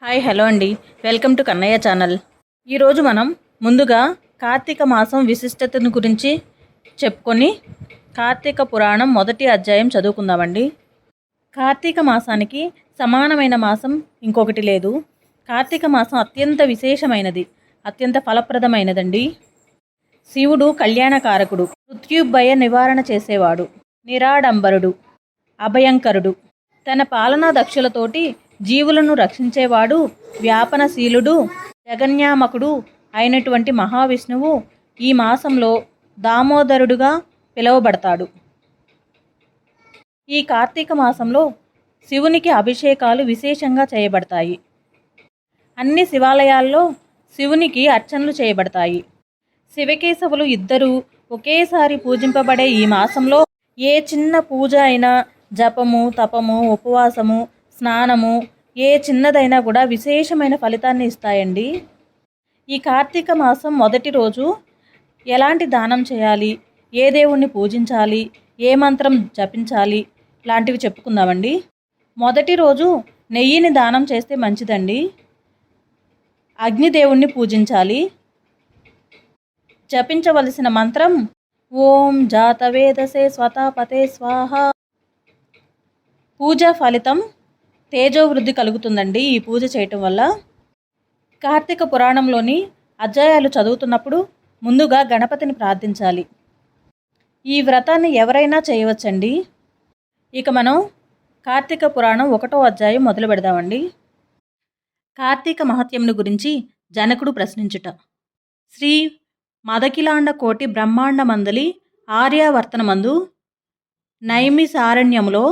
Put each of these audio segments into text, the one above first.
Hi hello అండి. Welcome to Kannayya channel. ఈరోజు మనం ముందుగా కార్తీక మాసం విశిష్టతను గురించి చెప్పుకొని కార్తీక పురాణం మొదటి అధ్యాయం చదువుకుందామండి. కార్తీక మాసానికి సమానమైన మాసం ఇంకొకటి లేదు. కార్తీక మాసం అత్యంత విశేషమైనది, అత్యంత ఫలప్రదమైనదండి. శివుడు కళ్యాణకారకుడు, మృత్యుభయ నివారణ చేసేవాడు, నిరాడంబరుడు, అభయంకరుడు, తన పాలనా దక్షులతోటి జీవులను రక్షించేవాడు, వ్యాపనశీలుడు, జగన్యామకుడు అయినటువంటి మహావిష్ణువు ఈ మాసంలో దామోదరుడుగా పిలువబడతాడు. ఈ కార్తీక మాసంలో శివునికి అభిషేకాలు విశేషంగా చేయబడతాయి. అన్ని శివాలయాల్లో శివునికి అర్చనలు చేయబడతాయి. శివకేశవులు ఇద్దరూ ఒకేసారి పూజింపబడే ఈ మాసంలో ఏ చిన్న పూజ అయినా, జపము, తపము, ఉపవాసము, స్నానము ఏ చిన్నదైనా కూడా విశేషమైన ఫలితాన్ని ఇస్తాయండి. ఈ కార్తీక మాసం మొదటి రోజు ఎలాంటి దానం చేయాలి, ఏ దేవుణ్ణి పూజించాలి, ఏ మంత్రం జపించాలి లాంటివి చెప్పుకుందామండి. మొదటి రోజు నెయ్యిని దానం చేస్తే మంచిదండి. అగ్నిదేవుణ్ణి పూజించాలి. జపించవలసిన మంత్రం ఓం జాతవేదసే స్వతాపతే స్వాహ. పూజ ఫలితం తేజోవృద్ధి కలుగుతుందండి ఈ పూజ చేయటం వల్ల. కార్తీక పురాణంలోని అధ్యాయాలు చదువుతున్నప్పుడు ముందుగా గణపతిని ప్రార్థించాలి. ఈ వ్రతాన్ని ఎవరైనా చేయవచ్చండి. ఇక మనం కార్తీక పురాణం 1వ అధ్యాయం మొదలు పెడదామండి. కార్తీక మహత్యమును గురించి జనకుడు ప్రశ్నించుట. శ్రీ మదకిలాండ కోటి బ్రహ్మాండ మందలి ఆర్యావర్తనమందు నైమిసారణ్యములో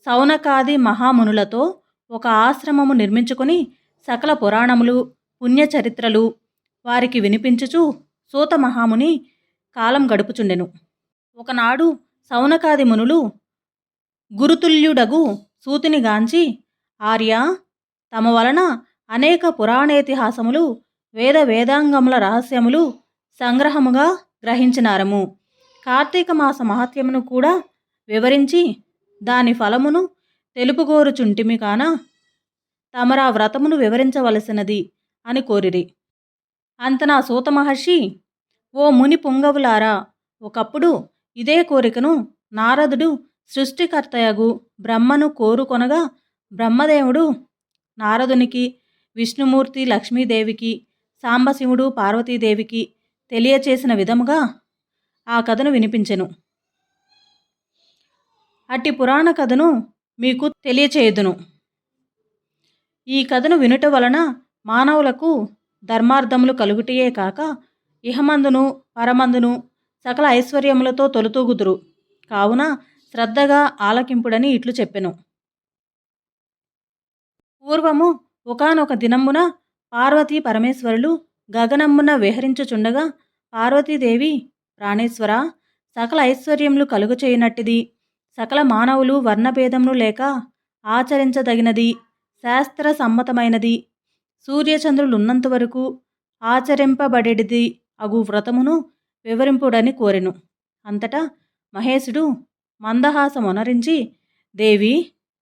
సౌనకాది మహామునులతో ఒక ఆశ్రమము నిర్మించుకొని సకల పురాణములు, పుణ్యచరిత్రలు వారికి వినిపించుచు సూత మహాముని కాలం గడుపుచుండెను. ఒకనాడు సౌనకాది మునులు గురుతుల్యుడగు సూతిని గాంచి, ఆర్య, తమ వలన అనేక పురాణేతిహాసములు, వేదాంగముల రహస్యములు సంగ్రహముగా గ్రహించినారము. కార్తీక మాస మహత్యమును కూడా వివరించి దాని ఫలమును తెలుపుగోరుచుంటిమి కాన తమరా వ్రతమును వివరించవలసినది అని కోరిరి. అంతనా సూత మహర్షి, ఓ ముని పుంగవులారా, ఒకప్పుడు ఇదే కోరికను నారదుడు సృష్టికర్తయగు బ్రహ్మను కోరుకొనగా బ్రహ్మదేవుడు నారదునికి, విష్ణుమూర్తి లక్ష్మీదేవికి, సాంబశివుడు పార్వతీదేవికి తెలియచేసిన విధముగా ఆ కథను వినిపించెను. అట్టి పురాణ కథను మీకు తెలియచేయుదును. ఈ కథను వినుట వలన మానవులకు ధర్మార్థములు కలుగుటయే కాక ఇహమందును పరమందును సకల ఐశ్వర్యములతో తొలుతూగుదురు. కావున శ్రద్ధగా ఆలకింపుడని ఇట్లు చెప్పెను. పూర్వము ఒకానొక దినమున పార్వతీ పరమేశ్వరులు గగనమ్మున విహరించుచుండగా పార్వతీదేవి, ప్రాణేశ్వర, సకల ఐశ్వర్యములు కలుగుచేయునట్టిది, సకల మానవులు వర్ణభేదములు లేక ఆచరించదగినది, శాస్త్ర సమ్మతమైనది, సూర్యచంద్రులున్నంత వరకు ఆచరింపబడేది అగు వ్రతమును వివరింపుడని కోరెను. అంతటా మహేశుడు మందహాసమొనరించి, దేవి,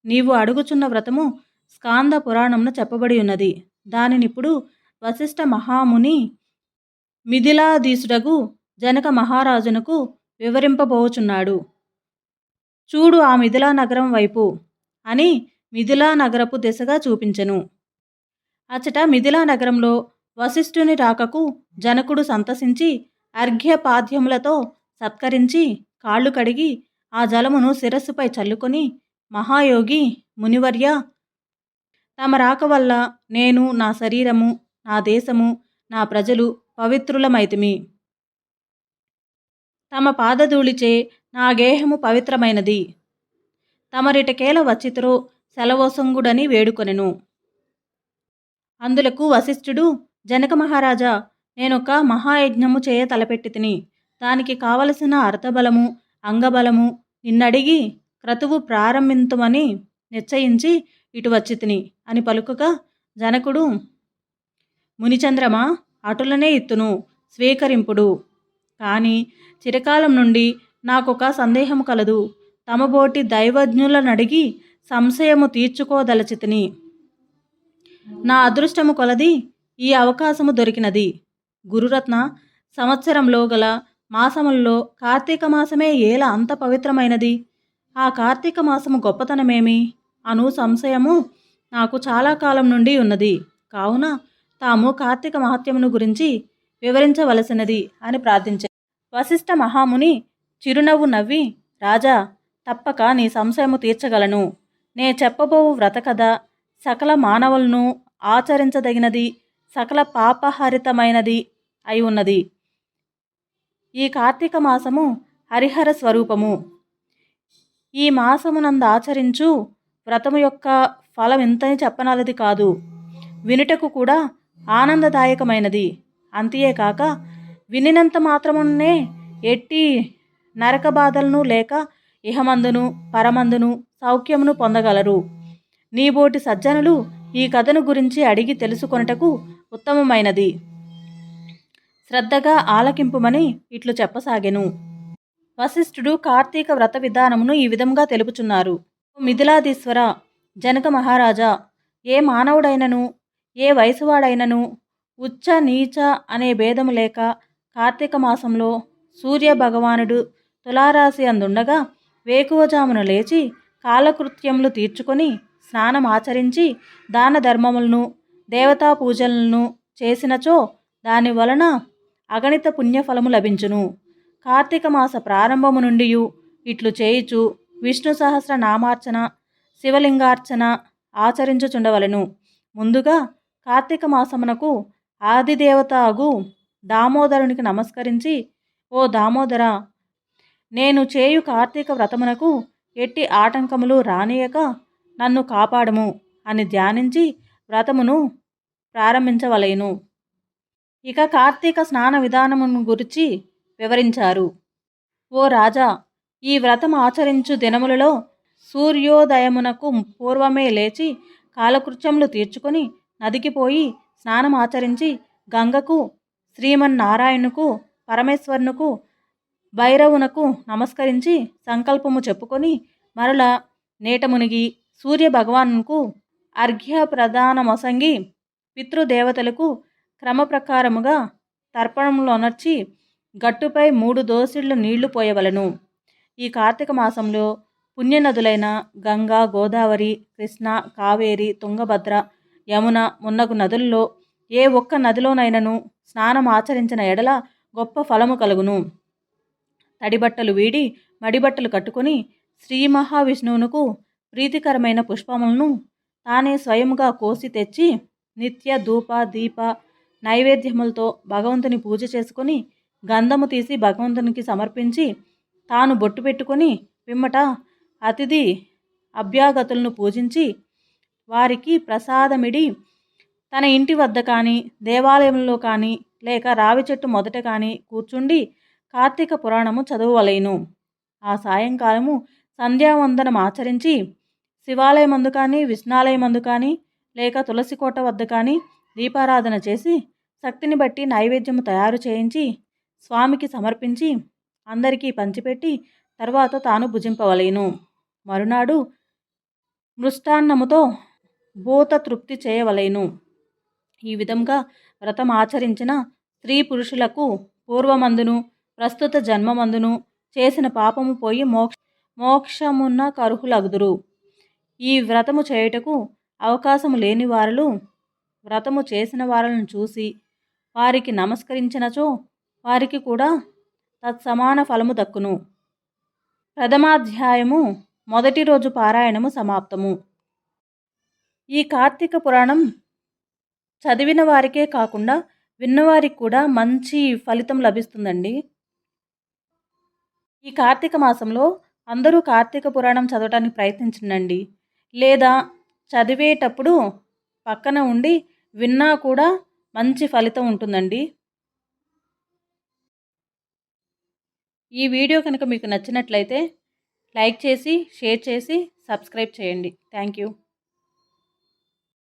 నీవు అడుగుచున్న వ్రతము స్కాంద పురాణమున చెప్పబడి ఉన్నది. దానినిప్పుడు వశిష్ఠ మహాముని మిథిలాధీశుడగు జనక మహారాజునకు వివరింపబోచున్నాడు. చూడు ఆ మిథిలా నగరం వైపు అని మిథిలా నగరపు దిశగా చూపించెను. అచట మిథిలా నగరంలో వశిష్ఠుని రాకకు జనకుడు సంతసించి అర్ఘ్యపాద్యములతో సత్కరించి కాళ్ళు కడిగి ఆ జలమును శిరస్సుపై చల్లుకొని, మహాయోగి మునివర్య, తమ రాక వల్ల నేను, నా శరీరము, నా దేశము, నా ప్రజలు పవిత్రులమైతిమి. తమ పాదధూళిచే నా గేహము పవిత్రమైనది. తమరిటకేల వచ్చితురో సెలవొసంగుడని వేడుకొనెను. అందులకు వశిష్ఠుడు, జనక మహారాజా, నేనొక మహాయజ్ఞము చేయ తలపెట్టి తిని, దానికి కావలసిన అర్థబలము, అంగబలము నిన్నడిగి క్రతువు ప్రారంభింతుమని నిశ్చయించి ఇటు వచ్చి తిని అని పలుకగా, జనకుడు, మునిచంద్రమా, అటులనే ఇత్తును, స్వీకరింపుడు. కానీ చిరకాలం నుండి నాకొక సందేహము కలదు. తమబోటి దైవజ్ఞులనడిగి సంశయము తీర్చుకోదలచితిని. నా అదృష్టము కొలది ఈ అవకాశము దొరికినది. గురురత్న, సంవత్సరంలో గల మాసముల్లో కార్తీక మాసమే ఏల అంత పవిత్రమైనది? ఆ కార్తీక మాసము గొప్పతనమేమి అను సంశయము నాకు చాలా కాలం నుండి ఉన్నది. కావున తాము కార్తీక మహత్యమును గురించి వివరించవలసినది అని ప్రార్థించారు. వశిష్ఠ మహాముని చిరునవ్వు నవ్వి, రాజా, తప్పక నీ సంశయము తీర్చగలను. నే చెప్పబోవు వ్రత కథ సకల మానవులను ఆచరించదగినది, సకల పాపహరితమైనది అయి ఉన్నది. ఈ కార్తీక మాసము హరిహర స్వరూపము. ఈ మాసమునందు ఆచరించు వ్రతము యొక్క ఫలం ఇంతని చెప్పనలది కాదు. వినుటకు కూడా ఆనందదాయకమైనది. అంతేకాక వినినంత మాత్రమునే ఎట్టి నరక బాధలను లేక ఇహమందును పరమందును సౌఖ్యమును పొందగలరు. నీబోటి సజ్జనులు ఈ కథను గురించి అడిగి తెలుసుకొనుటకు ఉత్తమమైనది. శ్రద్ధగా ఆలకింపుమని ఇట్లు చెప్పసాగెను. వశిష్ఠుడు కార్తీక వ్రత విధానమును ఈ విధంగా తెలుపుచున్నారు. మిథిలాధీశ్వర, జనక మహారాజా, ఏ మానవుడైనను ఏ వయసువాడైనను ఉచ్చ నీచ అనే భేదము లేక కార్తీక మాసంలో సూర్య భగవానుడు తులారాశి అందుండగా వేకువజామున లేచి కాలకృత్యములు తీర్చుకొని స్నానం ఆచరించి దాన ధర్మములను దేవతా పూజలను చేసినచో దాని వలన అగణిత పుణ్యఫలము లభించును. కార్తీక మాస ప్రారంభము నుండి ఇట్లు చేయుచు విష్ణు సహస్ర నామార్చన శివలింగార్చన ఆచరించుచుండవలను. ముందుగా కార్తీక మాసమునకు ఆదిదేవత అగు దామోదరునికి నమస్కరించి, ఓ దామోదర, నేను చేయు కార్తీక వ్రతమునకు ఎట్టి ఆటంకములు రానియక నన్ను కాపాడము అని ధ్యానించి వ్రతమును ప్రారంభించవలెను. ఇక కార్తీక స్నాన విధానమును గురించి వివరించారు. ఓ రాజా, ఈ వ్రతం ఆచరించు దినములలో సూర్యోదయమునకు పూర్వమే లేచి కాలకృత్యములు తీర్చుకొని నదికి పోయి స్నానం ఆచరించి గంగకు, శ్రీమన్నారాయణుకు, పరమేశ్వరునకు, భైరవునకు నమస్కరించి సంకల్పము చెప్పుకొని మరల నీట మునిగి సూర్య భగవానుకు అర్ఘ్య ప్రదానమొసంగి పితృదేవతలకు క్రమప్రకారముగా తర్పణములొనర్చి గట్టుపై 3 దోసిళ్లు నీళ్లు పోయవలను. ఈ కార్తీక మాసంలో పుణ్యనదులైన గంగా, గోదావరి, కృష్ణ, కావేరి, తుంగభద్ర, యమున మున్నగు నదుల్లో ఏ ఒక్క నదిలోనైనను స్నానం ఆచరించిన ఎడల గొప్ప ఫలము కలుగును. తడిబట్టలు వీడి మడిబట్టలు కట్టుకొని శ్రీ మహావిష్ణువునకు ప్రీతికరమైన పుష్పములను తానే స్వయముగా కోసి తెచ్చి నిత్య ధూప దీప నైవేద్యములతో భగవంతుని పూజ చేసుకొని గంధము తీసి భగవంతునికి సమర్పించి తాను బొట్టు పెట్టుకొని పిమ్మట అతిథి అభ్యాగతులను పూజించి వారికి ప్రసాదమిడి తన ఇంటి వద్ద కానీ దేవాలయంలో కానీ లేక రావి చెట్టు మొదట కానీ కూర్చుండి కార్తీక పురాణము చదవవలెను. ఆ సాయంకాలము సంధ్యావందనం ఆచరించి శివాలయమందు కానీ విష్ణాలయమందు కానీ లేక తులసికోట వద్ద కానీ దీపారాధన చేసి శక్తిని బట్టి నైవేద్యము తయారు చేయించి స్వామికి సమర్పించి అందరికీ పంచిపెట్టి తర్వాత తాను భుజింపవలెను. మరునాడు మృష్టాన్నముతో భూత తృప్తి చేయవలెను. ఈ విధంగా వ్రతం ఆచరించిన స్త్రీ పురుషులకు పూర్వమందును ప్రస్తుత జన్మమందును చేసిన పాపము పోయి మోక్షమున్న కర్హులగుదురు. ఈ వ్రతము చేయుటకు అవకాశము లేని వారు వ్రతము చేసిన వారిని చూసి వారికి నమస్కరించినచో వారికి కూడా తత్సమాన ఫలము దక్కును. ప్రథమాధ్యాయము మొదటి రోజు పారాయణము సమాప్తము. ఈ కార్తీక పురాణం చదివిన వారికే కాకుండా విన్నవారికి కూడా మంచి ఫలితం లభిస్తుందండి. ఈ కార్తీక మాసంలో అందరూ కార్తీక పురాణం చదవడానికి ప్రయత్నించండి. లేదా చదివేటప్పుడు పక్కన ఉండి విన్నా కూడా మంచి ఫలితం ఉంటుందండి. ఈ వీడియో కనుక మీకు నచ్చినట్లయితే లైక్ చేసి షేర్ చేసి సబ్స్క్రైబ్ చేయండి. Thank you.